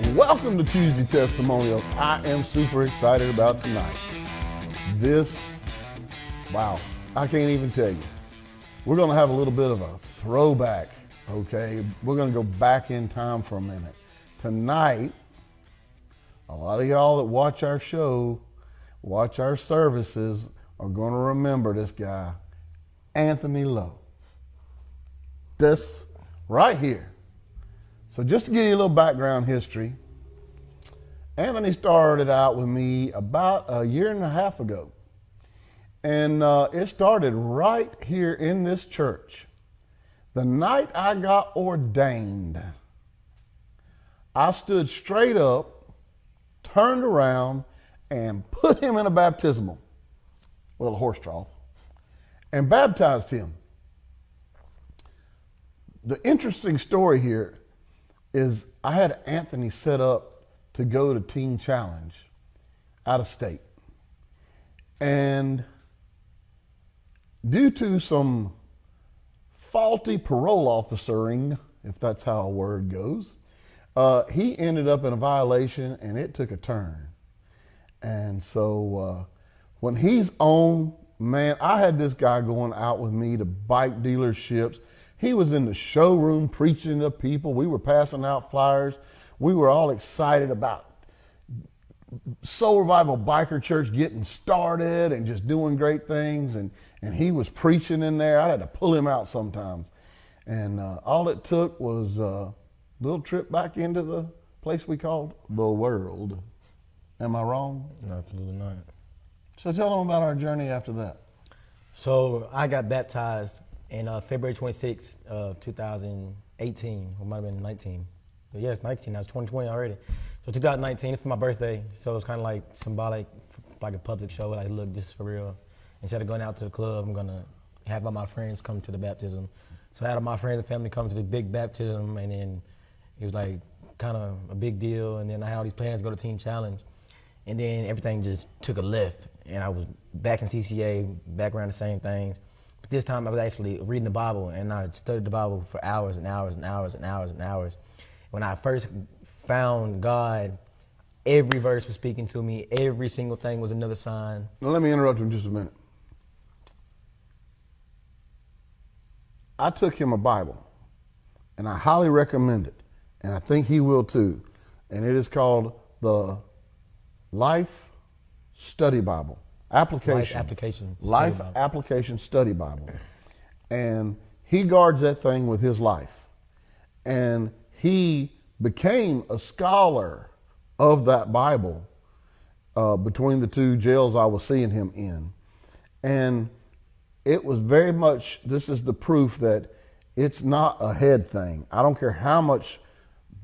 Welcome to Tuesday Testimonials. I am super excited about tonight. Wow, I can't even tell you. We're going to have a little bit of a throwback, okay? We're going to go back in time for a minute. Tonight, a lot of y'all that watch our show, watch our services, are going to remember this guy, Anthony Lowe. This right here. So just to give you a little background history, Anthony started out with me about a year and a half ago. And it started right here in this church. The night I got ordained, I stood straight up, turned around, and put him in a baptismal, a little horse trough, and baptized him. The interesting story here is I had Anthony set up to go to Teen Challenge out of state. And due to some faulty parole officering, if that's how a word goes, he ended up in a violation and it took a turn. And so when he's on, man, I had this guy going out with me to bike dealerships. He was in the showroom preaching to people. We were passing out flyers. We were all excited about Soul Revival Biker Church getting started and just doing great things. And he was preaching in there. I had to pull him out sometimes. And all it took was a little trip back into the place we called the world. Am I wrong? Absolutely not. So tell them about our journey after that. So I got baptized in February 26th, 2018, or might have been 19. But yes, 19, I was 2020 already. So 2019, it's for my birthday, so it's kind of like symbolic, like a public show, like look, this is for real. Instead of going out to the club, I'm gonna have all my friends come to the baptism. So I had all my friends and family come to the big baptism, and then it was like kind of a big deal, and then I had all these plans to go to Teen Challenge, and then everything just took a lift, and I was back in CCA, back around the same things. But this time I was actually reading the Bible, and I studied the Bible for hours and hours and hours and hours and hours. When I first found God, every verse was speaking to me. Every single thing was another sign. Now let me interrupt you in just a minute. I took him a Bible, and I highly recommend it, and I think he will too. And it is called the Life Study Bible. Life Application Study Bible. And he guards that thing with his life. And he became a scholar of that Bible between the two jails I was seeing him in. And it was very much, this is the proof that it's not a head thing. I don't care how much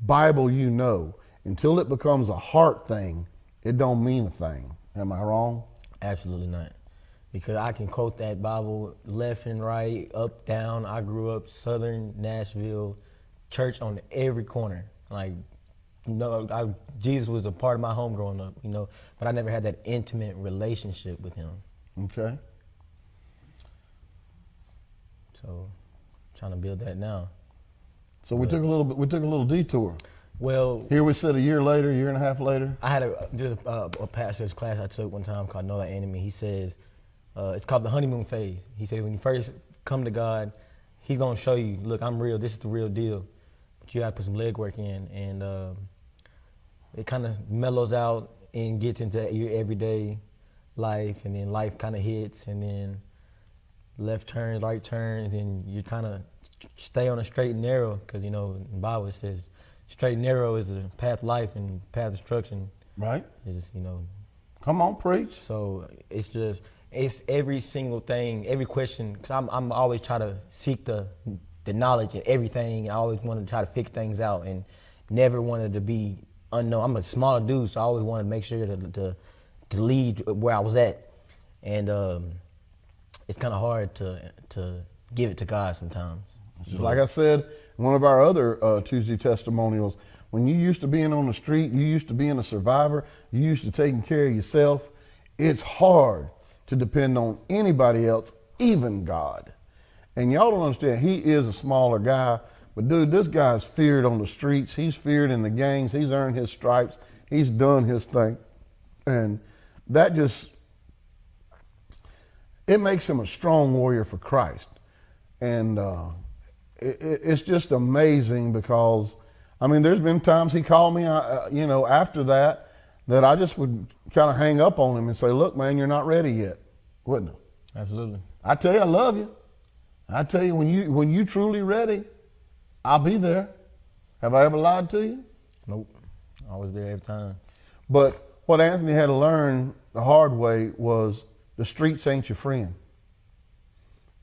Bible you know, until it becomes a heart thing, it don't mean a thing. Am I wrong? Absolutely not. Because I can quote that Bible left and right, up, down. I grew up Southern Nashville, church on every corner. Like, Jesus was a part of my home growing up, but I never had that intimate relationship with him. Okay. So, trying to build that now. So we took a little detour. Well, here we sit a year and a half later. I had a pastor's class I took one time called Know Thy Enemy. He says, it's called the honeymoon phase. He said, when you first come to God, he's going to show you, look, I'm real, this is the real deal. But you got to put some legwork in. And it kind of mellows out and gets into your everyday life. And then life kind of hits. And then left turn, right turn. And then you kind of stay on a straight and narrow. Because, in the Bible it says, straight and narrow is the path of life, and path of destruction. Right. Is, Come on, preach. So it's every single thing, every question, because I'm always trying to seek the knowledge in everything. I always wanted to try to figure things out and never wanted to be unknown. I'm a smaller dude, so I always wanted to make sure to lead where I was at. And it's kind of hard to give it to God sometimes. Like I said, one of our other Tuesday testimonials, when you used to being on the street, you used to being a survivor, you used to taking care of yourself, it's hard to depend on anybody else, even God. And y'all don't understand, he is a smaller guy, But dude, this guy's feared on the streets. He's feared in the gangs. He's earned his stripes. He's done his thing. And that just, it makes him a strong warrior for Christ. And it's just amazing because, I mean, there's been times he called me, after that I just would kind of hang up on him and say, look, man, you're not ready yet. Wouldn't I? Absolutely. I tell you, I love you. I tell you, when you truly ready, I'll be there. Have I ever lied to you? Nope. I was there every time. But what Anthony had to learn the hard way was the streets ain't your friend.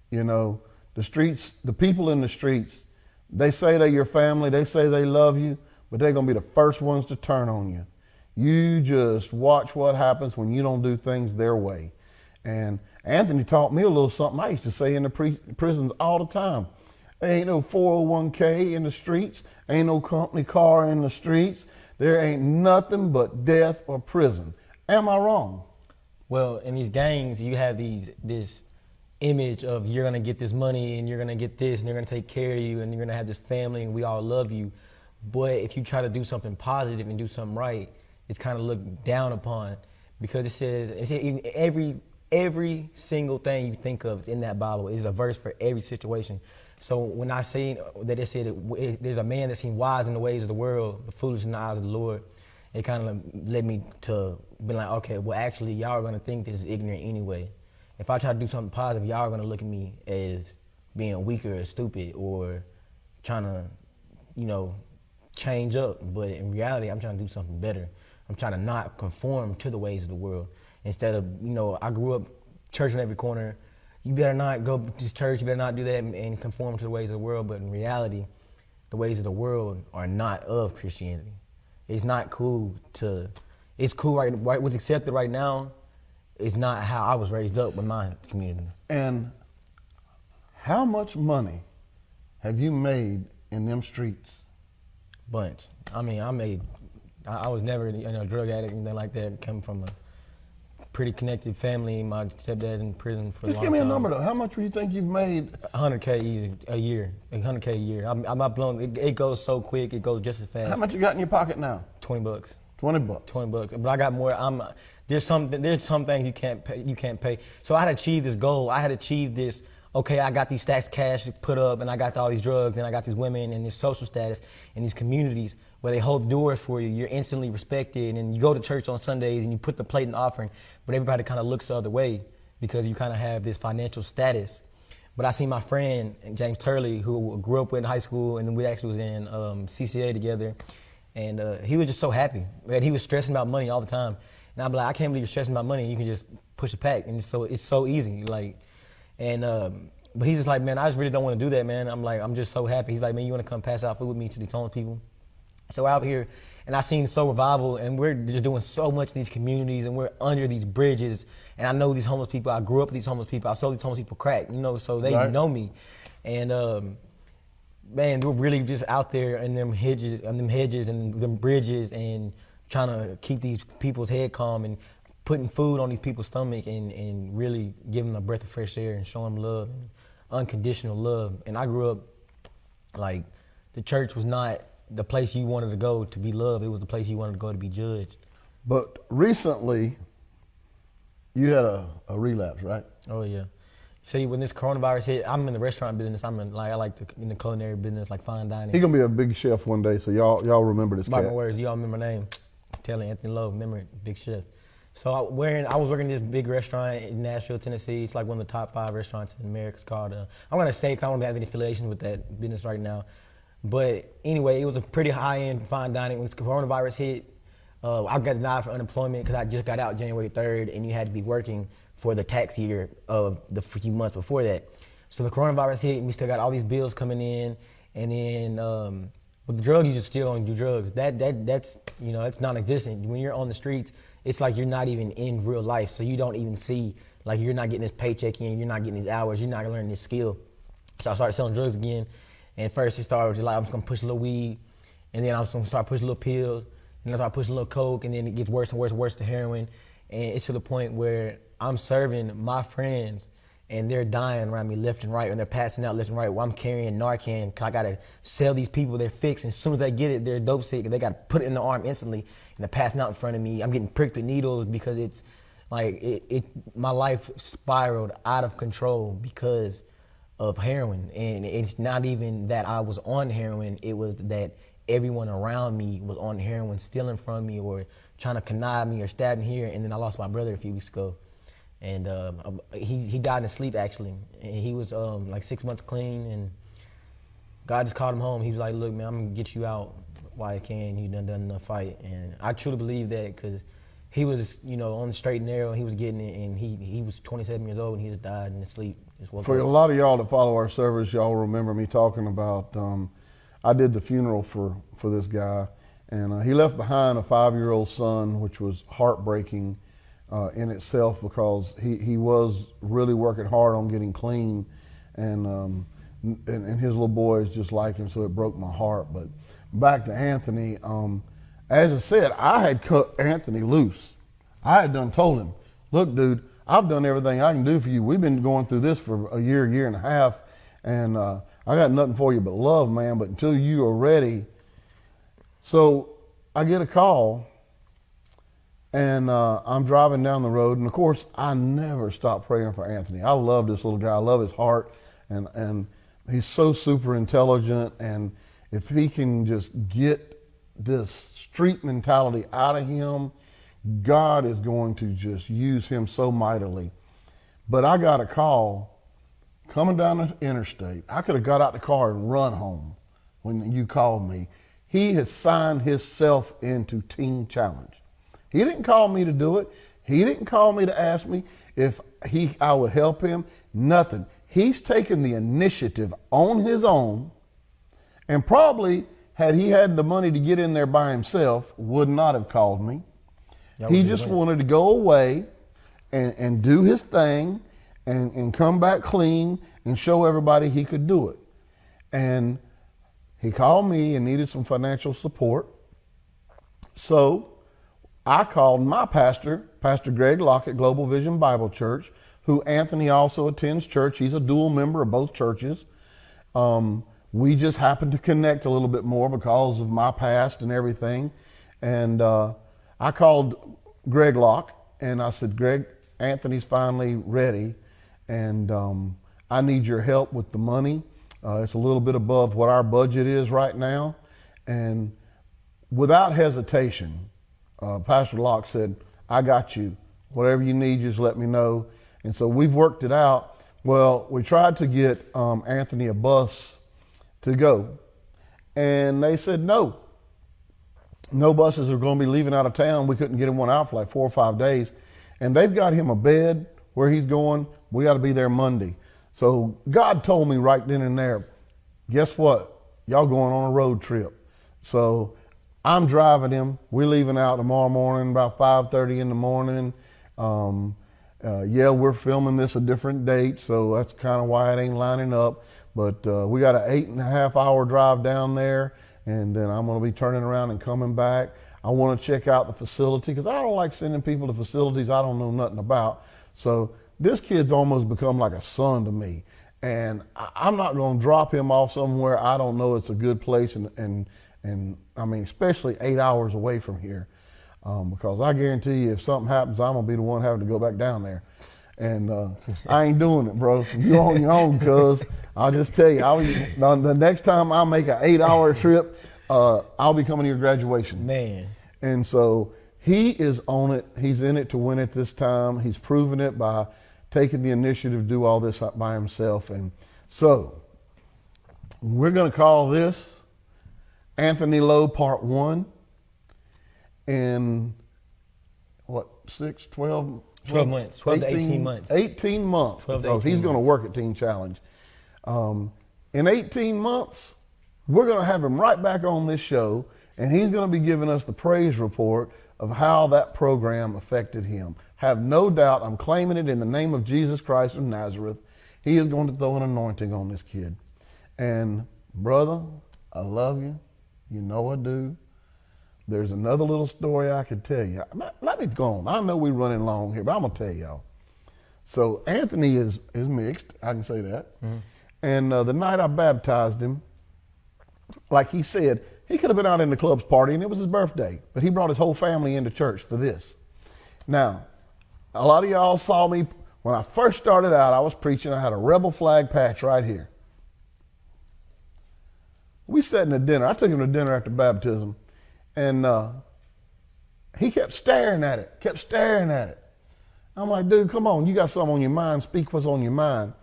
You know, the streets, the people in the streets, they say they're your family, they say they love you, but they're going to be the first ones to turn on you. You just watch what happens when you don't do things their way. And Anthony taught me a little something I used to say in the prisons all the time. There ain't no 401k in the streets, ain't no company car in the streets. There ain't nothing but death or prison. Am I wrong? Well, in these gangs, you have this image of you're gonna get this money and you're gonna get this and they're gonna take care of you and you're gonna have this family and we all love you. But if you try to do something positive and do something right, it's kind of looked down upon because it says every single thing you think of is in that Bible is a verse for every situation. So when I seen that it said there's a man that seemed wise in the ways of the world, but foolish in the eyes of the Lord, it kind of led me to be like, okay, well actually y'all are gonna think this is ignorant anyway. If I try to do something positive, y'all are gonna look at me as being weaker or stupid or trying to, change up. But in reality, I'm trying to do something better. I'm trying to not conform to the ways of the world. Instead of, I grew up church on every corner. You better not go to church, you better not do that and conform to the ways of the world. But in reality, the ways of the world are not of Christianity. It's not cool it's cool right what's accepted right now is not how I was raised up with my community. And how much money have you made in them streets? Bunch. I mean, I was never a drug addict or anything like that. Coming from a pretty connected family. My stepdad in prison for a long time. Just give me a number though. How much do you think you've made? $100K easy a year. $100K a year. I'm not blown. It goes so quick. It goes just as fast. How much you got in your pocket now? $20. $20. $20. But I got more. There's some things you can't pay. So I had achieved this goal. I had achieved this. Okay, I got these stacks of cash put up, and I got all these drugs, and I got these women, and this social status, and these communities where they hold the doors for you. You're instantly respected, and you go to church on Sundays, and you put the plate in the offering, but everybody kind of looks the other way because you kind of have this financial status. But I see my friend, James Turley, who grew up with in high school, and then we actually was in CCA together, and he was just so happy. Man, he was stressing about money all the time. And I'm like, I can't believe you're stressing about money. You can just push a pack, and it's so easy. But he's just like, man, I just really don't want to do that, man. I'm like, I'm just so happy. He's like, man, you want to come pass out food with me to these homeless people? So out here, and I seen Soul Revival, and we're just doing so much in these communities, and we're under these bridges. And I know these homeless people. I grew up with these homeless people. I saw these homeless people crack, so they know me. And man, we're really just out there in them hedges and them bridges, and trying to keep these people's head calm and putting food on these people's stomach and really giving them a breath of fresh air and showing them love and unconditional love. And I grew up like the church was not the place you wanted to go to be loved. It was the place you wanted to go to be judged. But recently, you had a relapse, right? Oh yeah. See, when this coronavirus hit, I'm in the restaurant business. I like in the culinary business, like fine dining. He's gonna be a big chef one day, so y'all remember this Mark cat. my words, y'all remember my name. Telling Anthony Lowe, remember it, big chef. So I was working in this big restaurant in Nashville, Tennessee. It's like one of the top 5 restaurants in America. It's called, I'm gonna say, 'cause I don't have any affiliation with that business right now. But anyway, it was a pretty high-end fine dining. When the coronavirus hit, I got denied for unemployment because I just got out January 3rd, and you had to be working for the tax year of the few months before that. So the coronavirus hit, and we still got all these bills coming in, and then with the drug users still on do drugs. That's it's non-existent. When you're on the streets, it's like you're not even in real life, so you don't even see, like you're not getting this paycheck in, you're not getting these hours, you're not learning this skill. So I started selling drugs again, and first it started with like I'm just gonna push a little weed, and then I was gonna start pushing little pills, and then I started pushing a little coke, and then it gets worse and worse and worse to heroin, and it's to the point where I'm serving my friends and they're dying around me left and right, and they're passing out left and right. While I'm carrying Narcan, 'cause I gotta sell these people their fix. And as soon as they get it, they're dope sick, and they gotta put it in the arm instantly, and they're passing out in front of me. I'm getting pricked with needles because it's like my life spiraled out of control because of heroin. And it's not even that I was on heroin, it was that everyone around me was on heroin, stealing from me or trying to connive me or stab me here. And then I lost my brother a few weeks ago. And he died in his sleep, actually. And he was like 6 months clean, and God just called him home. He was like, look, man, I'm gonna get you out while I can. You done enough fight. And I truly believe that, because he was, on the straight and narrow, he was getting it, and he was 27 years old, and he just died in his sleep. For a lot of y'all that follow our service, y'all remember me talking about, I did the funeral for this guy, and he left behind a 5-year-old son, which was heartbreaking in itself, because he was really working hard on getting clean, and his little boy is just like him, so it broke my heart. But back to Anthony, as I said, I had cut Anthony loose. I had told him, look, dude, I've done everything I can do for you. We've been going through this for a year and a half, and I got nothing for you but love, man, but until you are ready. So I get a call, and I'm driving down the road, and of course, I never stop praying for Anthony. I love this little guy. I love his heart, and he's so super intelligent, and if he can just get this street mentality out of him, God is going to just use him so mightily. But I got a call coming down the interstate. I could have got out the car and run home when you called me. He has signed himself into Teen Challenge. He didn't call me to do it. He didn't call me to ask me if I would help him. Nothing. He's taken the initiative on his own, and probably, had he had the money to get in there by himself, would not have called me. He just wanted to go away and do his thing and come back clean and show everybody he could do it. And he called me and needed some financial support. So I called my pastor, Pastor Greg Locke at Global Vision Bible Church, who Anthony also attends church. He's a dual member of both churches. We just happened to connect a little bit more because of my past and everything. And I called Greg Locke, and I said, Greg, Anthony's finally ready, and I need your help with the money. It's a little bit above what our budget is right now. And without hesitation, Pastor Locke said, I got you. Whatever you need, just let me know. And so we've worked it out. Well, we tried to get Anthony a bus to go, and they said no buses are going to be leaving out of town. We couldn't get him one out for like 4 or 5 days, and they've got him a bed where he's going. We got to be there Monday. So God told me right then and there, guess what, y'all going on a road trip. So I'm driving him. We're leaving out tomorrow morning about 5:30 in the morning. We're filming this a different date, so that's kind of why it ain't lining up. But we got an 8.5 hour drive down there, and then I'm going to be turning around and coming back. I want to check out the facility, because I don't like sending people to facilities I don't know nothing about. So this kid's almost become like a son to me, and I'm not going to drop him off somewhere I don't know it's a good place, and I mean, especially 8 hours away from here, because I guarantee you if something happens, I'm going to be the one having to go back down there. And I ain't doing it, bro. You on your own, cuz. I'll just tell you, the next time I make an 8 hour trip, I'll be coming to your graduation. Man. And so he is on it. He's in it to win it this time. He's proven it by taking the initiative to do all this by himself. And so we're going to call this Anthony Lowe Part 1 in, 12 months, 12 to 18 months. 18 months, because he's going to work at Teen Challenge. In 18 months, we're going to have him right back on this show, and he's going to be giving us the praise report of how that program affected him. Have no doubt, I'm claiming it in the name of Jesus Christ of Nazareth, he is going to throw an anointing on this kid. And brother, I love you. You know I do. There's another little story I could tell you. Let me go on. I know we're running long here, but I'm going to tell y'all. So Anthony is mixed, I can say that. And the night I baptized him, like he said, he could have been out in the clubs partying. It was his birthday, but he brought his whole family into church for this. Now, a lot of y'all saw me when I first started out. I was preaching. I had a rebel flag patch right here. We sat in a dinner. I took him to dinner after baptism, and he kept staring at it. I'm like, dude, come on, you got something on your mind. Speak what's on your mind.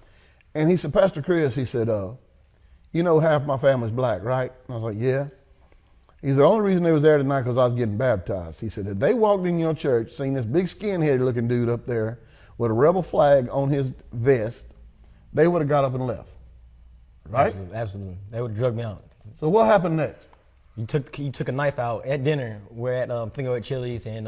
And he said, Pastor Chris, he said, you know half my family's black, right? And I was like, yeah. He said, the only reason they was there tonight because I was getting baptized. He said, if they walked in your church, seen this big skinhead looking dude up there with a rebel flag on his vest, they would have got up and left. Right? Absolutely. They would have drugged me out. So what happened next? You took a knife out at dinner. We're at Finger at Chili's, and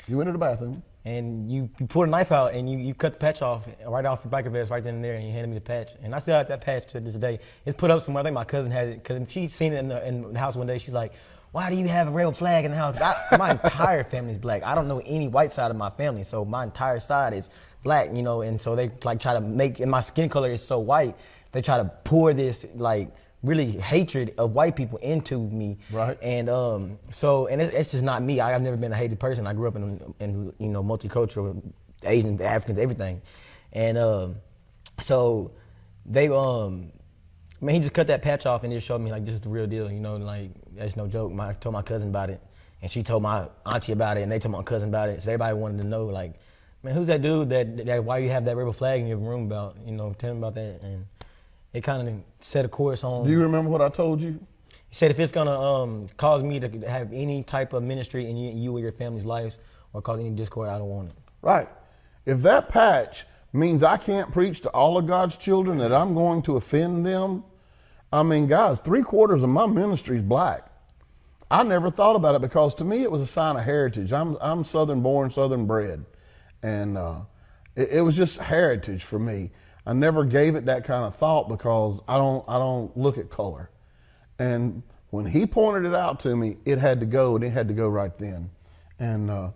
You went to the bathroom. and you pulled a knife out and you cut the patch off right off the biker vest right then and there, and you handed me the patch. And I still have that patch to this day. It's put up somewhere. I think my cousin has it because she's seen it in the house one day. She's like, "Why do you have a rebel flag in the house?" My entire family's black. I don't know any white side of my family, so my entire side is black, you know. And so they like try to make, and my skin color is so white, they try to pour this like really hatred of white people into me. Right. And it's just not me. I've never been a hated person. I grew up in you know, multicultural, Asian, Africans, everything. And so they he just cut that patch off and just showed me like, this is the real deal, you know, like that's no joke. I told my cousin about it, and she told my auntie about it, and they told my cousin about it. So everybody wanted to know, like, man, who's that dude that why you have that rebel flag in your room about, you know, tell him about that. And it kind of set a course on. Do you remember what I told you? He said if it's gonna cause me to have any type of ministry in you or your family's lives or cause any discord, I don't want it. Right. If that patch means I can't preach to all of God's children, that I'm going to offend them, I mean, guys, 3/4 of my ministry is black. I never thought about it because to me it was a sign of heritage. I'm Southern born, Southern bred, and it was just heritage for me. I never gave it that kind of thought because I don't look at color. And when he pointed it out to me, it had to go, and it had to go right then. And the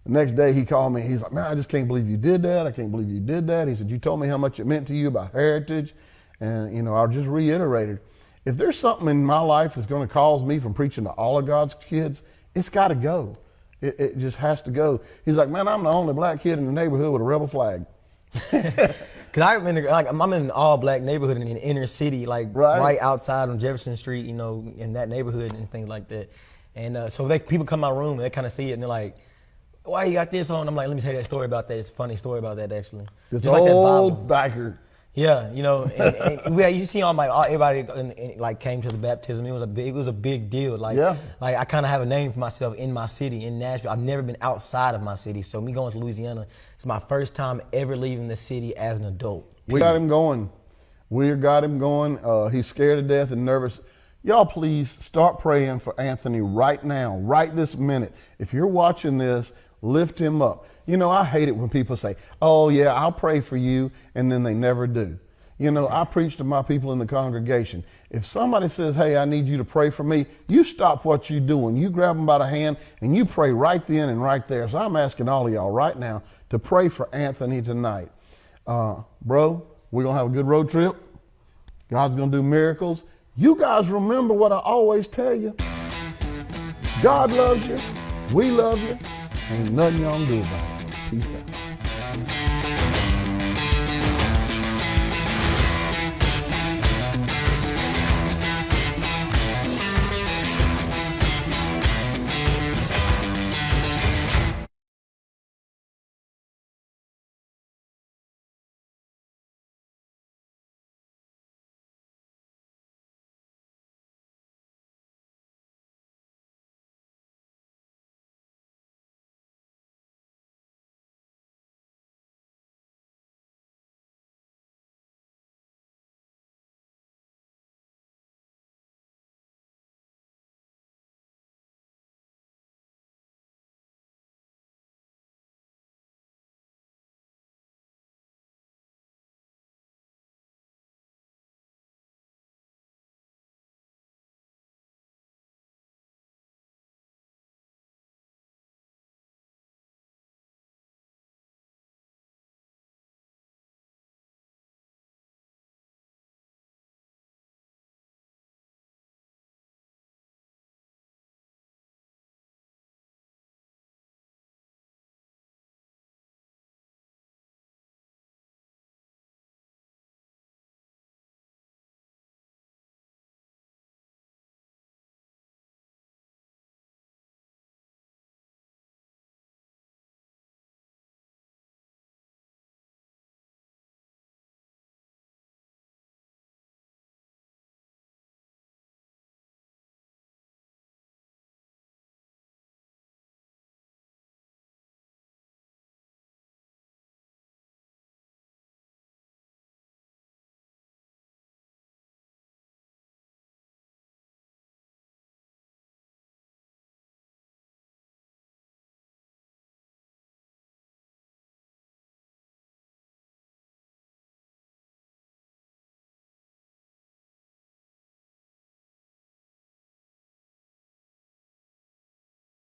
next day he called me. He's like, "Man, I just can't believe you did that. I can't believe you did that." He said, "You told me how much it meant to you about heritage." And, you know, I just reiterated, if there's something in my life that's going to cause me from preaching to all of God's kids, it's got to go. It just has to go. He's like, "Man, I'm the only black kid in the neighborhood with a rebel flag." Cause I'm in an all black neighborhood in the inner city, like right outside on Jefferson Street, you know, in that neighborhood and things like that. And so people come in my room and they kind of see it and they're like, "Why you got this on?" I'm like, "Let me tell you that story about that. It's a funny story about that actually." This just old like biker. Yeah, you know, and you see everybody like came to the baptism. It was a big deal. Like, yeah. Like I kind of have a name for myself in my city, in Nashville. I've never been outside of my city, so me going to Louisiana, it's my first time ever leaving the city as an adult. We got him going. We got him going. He's scared to death and nervous. Y'all please start praying for Anthony right now, right this minute. If you're watching this, lift him up. You know, I hate it when people say, "Oh yeah, I'll pray for you," and then they never do. You know, I preach to my people in the congregation. If somebody says, "Hey, I need you to pray for me," you stop what you're doing. You grab them by the hand and you pray right then and right there. So I'm asking all of y'all right now to pray for Anthony tonight. Bro, we're going to have a good road trip. God's going to do miracles. You guys remember what I always tell you. God loves you. We love you. Ain't nothing y'all can do about it. Peace out.